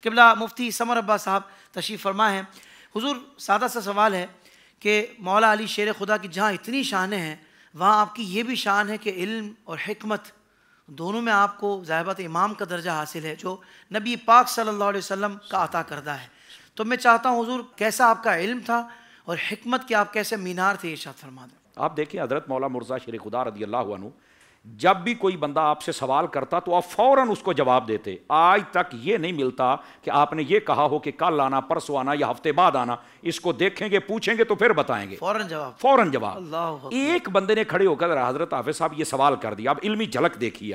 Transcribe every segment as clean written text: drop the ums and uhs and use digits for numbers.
قبلہ مفتی سمر عباس صاحب تشریف فرما ہیں. حضور سادہ سا سوال ہے کہ مولا علی شیر خدا کی جہاں اتنی شانیں ہیں وہاں آپ کی یہ بھی شان ہے کہ علم اور حکمت دونوں میں آپ کو ظاہرات امام کا درجہ حاصل ہے جو نبی پاک صلی اللہ علیہ وسلم کا عطا کردہ ہے. تو میں چاہتا ہوں حضور کیسا آپ کا علم تھا اور حکمت کے آپ کیسے مینار تھے ارشاد فرما دیں. آپ دیکھیں حضرت مولا مرزا شیر خدا رضی اللہ عنہ جب بھی کوئی بندہ آپ سے سوال کرتا تو آپ فوراً اس کو جواب دیتے. آج تک یہ نہیں ملتا کہ آپ نے یہ کہا ہو کہ کل آنا، پرسوں آنا یا ہفتے بعد آنا، اس کو دیکھیں گے پوچھیں گے تو پھر بتائیں گے. فوراً جواب. ایک بندے نے کھڑے ہو کر حضرت حافظ صاحب یہ سوال کر دیا. اب علمی جھلک دیکھیے.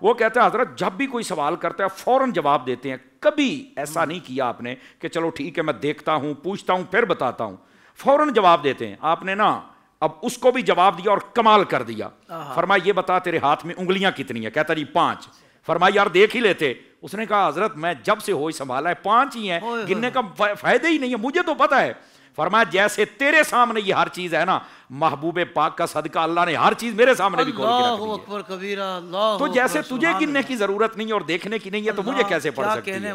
وہ کہتا ہے حضرت جب بھی کوئی سوال کرتا ہے فوراً جواب دیتے ہیں. کبھی ایسا نہیں کیا آپ نے کہ چلو ٹھیک ہے میں دیکھتا ہوں پوچھتا ہوں پھر بتاتا ہوں. فوراً جواب دیتے ہیں. آپ نے نا اب اس کو بھی جواب دیا اور کمال کر دیا. فرمایا یہ بتا تیرے ہاتھ میں انگلیاں کتنی ہیں؟ کہتا جی 5. فرمایا یار دیکھ ہی لیتے. اس نے کہا حضرت میں جب سے ہوش سنبھالا ہے 5 ہی ہیں، گننے کا فائدہ ہی نہیں ہے، مجھے تو پتا ہے. فرمایا جیسے تیرے سامنے یہ ہر چیز ہے نا، محبوب پاک کا صدقہ اللہ نے ہر چیز میرے سامنے بھی کھول کے رکھ دی ہے. تو جیسے تجھے گننے کی ضرورت نہیں اور دیکھنے کی نہیں ہے تو مجھے کیسے پڑھ سکتی ہے؟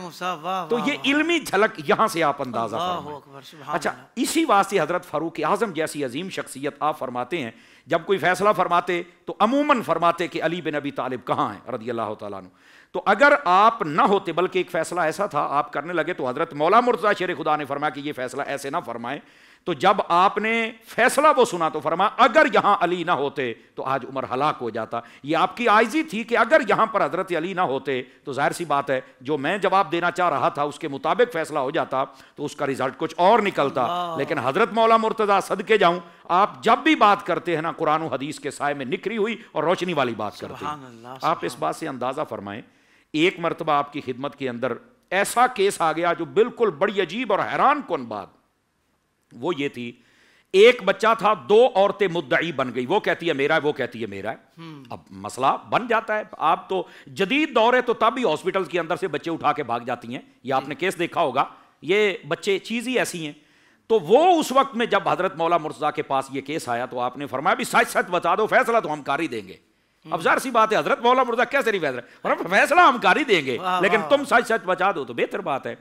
تو یہ علمی جھلک یہاں سے آپ اندازہ فرمائیں. اچھا اسی واسطے حضرت فاروق اعظم جیسی عظیم شخصیت آپ فرماتے ہیں جب کوئی فیصلہ فرماتے تو عموماً فرماتے کہ علی بن ابی طالب کہاں ہیں رضی اللہ تعالیٰ عنہ. تو اگر آپ نہ ہوتے بلکہ ایک فیصلہ ایسا تھا آپ کرنے لگے تو حضرت مولا مرتضیٰ شیر خدا نے فرمایا کہ یہ فیصلہ ایسے نہ فرمائیں. تو جب آپ نے فیصلہ وہ سنا تو فرمایا اگر یہاں علی نہ ہوتے تو آج عمر ہلاک ہو جاتا. یہ آپ کی عاجزی تھی کہ اگر یہاں پر حضرت علی نہ ہوتے تو ظاہر سی بات ہے جو میں جواب دینا چاہ رہا تھا اس کے مطابق فیصلہ ہو جاتا تو اس کا رزلٹ کچھ اور نکلتا. لیکن حضرت مولا مرتضیٰ صدقے جاؤں آپ جب بھی بات کرتے ہیں نا قرآن و حدیث کے سائے میں نکھری ہوئی اور روشنی والی بات کرتے ہیں. آپ اس بات سے اندازہ فرمائیں ایک مرتبہ آپ کی خدمت کے اندر ایسا کیس آ گیا جو بالکل بڑی عجیب اور حیران کن بات وہ یہ تھی. ایک بچہ تھا، 2 عورتیں مدعی بن گئی. وہ کہتی ہے میرا ہے، وہ کہتی ہے میرا ہے. اب مسئلہ بن جاتا ہے. آپ تو جدید دور ہے تو تب بھی ہاسپٹل کے اندر سے بچے اٹھا کے بھاگ جاتی ہیں. یہ آپ نے کیس دیکھا ہوگا. یہ بچے چیز ہی ایسی ہیں. تو وہ اس وقت میں جب حضرت مولا مرتضیٰ کے پاس یہ کیس آیا تو آپ نے فرمایا بھی سچ سچ بتا دو فیصلہ تو ہم کر ہی دیں گے. اب ظاہر سی بات ہے حضرت مولا مرتضیٰ کیسے نہیں فیصلہ ہم کر ہی دیں گے لیکن تم سچ سچ بتا دو تو بہتر بات ہے.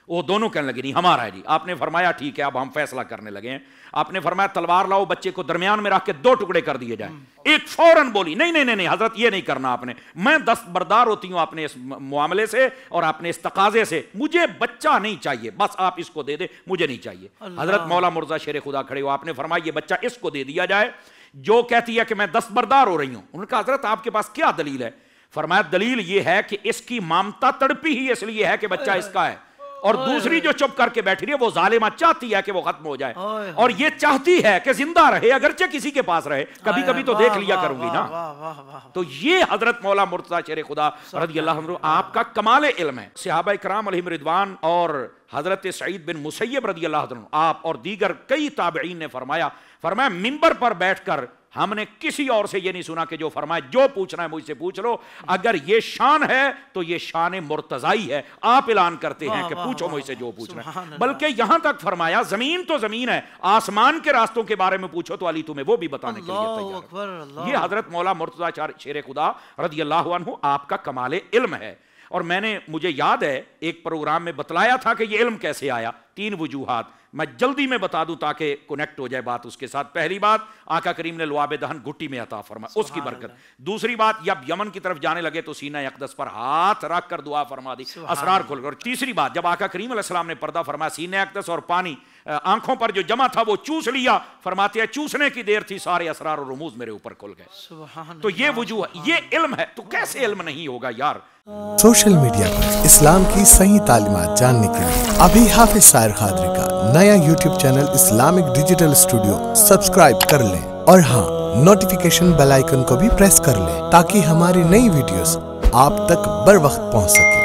وہ دونوں کہنے لگے نہیں ہمارا ہے جی. آپ نے فرمایا ٹھیک ہے اب ہم فیصلہ کرنے لگے ہیں. آپ نے فرمایا تلوار لاؤ، بچے کو درمیان میں رکھ کے 2 ٹکڑے کر دیے جائیں. ایک فوراً بولی نہیں حضرت یہ نہیں کرنا آپ نے، میں دستبردار ہوتی ہوں اپنے اس معاملے سے اور اپنے اس تقاضے سے، مجھے بچہ نہیں چاہیے، بس آپ اس کو دے دے، مجھے نہیں چاہیے. حضرت مولا مرتضیٰ شیر خدا کھڑے ہو. آپ نے فرمایا یہ بچہ اس کو دے دیا جائے جو کہتی ہے کہ میں دستبردار ہو رہی ہوں. انہوں نے کہا حضرت آپ کے پاس کیا دلیل ہے؟ فرمایا دلیل یہ ہے کہ اس کی مامتا تڑپی ہی اس لیے ہے کہ بچہ اس کا ہے اور دوسری جو چپ کر کے بیٹھی رہی ہے وہ ظالمہ چاہتی ہے کہ وہ ختم ہو جائے اور یہ چاہتی ہے کہ زندہ رہے اگرچہ کسی کے پاس رہے. کبھی کبھی تو دیکھ لیا کروں گی نا. تو یہ حضرت مولا مرتضیٰ شیر خدا رضی اللہ عنہ آپ کا کمال علم ہے. صحابہ کرام علیہم رضوان اور حضرت سعید بن مسیب رضی اللہ عنہ آپ اور دیگر کئی تابعین نے فرمایا منبر پر بیٹھ کر ہم نے کسی اور سے یہ نہیں سنا کہ جو فرمائے جو پوچھنا ہے مجھ سے پوچھ لو، اگر یہ شان ہے تو یہ شان مرتضائی ہے. آپ اعلان کرتے ہیں کہ پوچھو مجھ سے جو پوچھنا ہے. بلکہ یہاں تک فرمایا زمین تو زمین ہے، آسمان کے راستوں کے بارے میں پوچھو تو علی تمہیں وہ بھی بتانے کے لیے تیار. یہ حضرت مولا مرتضیٰ شیر خدا رضی اللہ عنہ آپ کا کمال علم ہے. اور میں نے مجھے یاد ہے ایک پروگرام میں بتلایا تھا کہ یہ علم کیسے آیا. 3 وجوہات میں جلدی میں بتا دوں تاکہ کنیکٹ ہو جائے بات اس کے ساتھ. پہلی بات آقا کریم نے لعاب دہن گھٹی میں عطا فرمایا، اس کی برکت. دوسری بات جب یمن کی طرف جانے لگے تو سینہ اقدس پر ہاتھ رکھ کر دعا فرما دی، اسرار کھل کر. تیسری بات جب آقا کریم علیہ السلام نے پردہ فرمایا سینہ اقدس اور پانی آنکھوں پر جو جمع تھا وہ چوس لیا. فرماتے ہیں چوسنے کی دیر تھی سارے اسرار اور رموز میرے اوپر کھل گئے. تو یہ وجوہ یہ علم ہے. تو کیسے علم نہیں ہوگا یار؟ سوشل میڈیا پر اسلام کی صحیح تعلیمات جاننے کے لیے ابھی حافظ سائر قادری کا نیا YouTube channel Islamic digital studio subscribe کر لیں اور ہاں نوٹیفیکیشن بیل آئیکن کو بھی پریس کر لیں تاکہ ہماری نئی ویڈیوز آپ تک بر وقت پہنچ سکیں.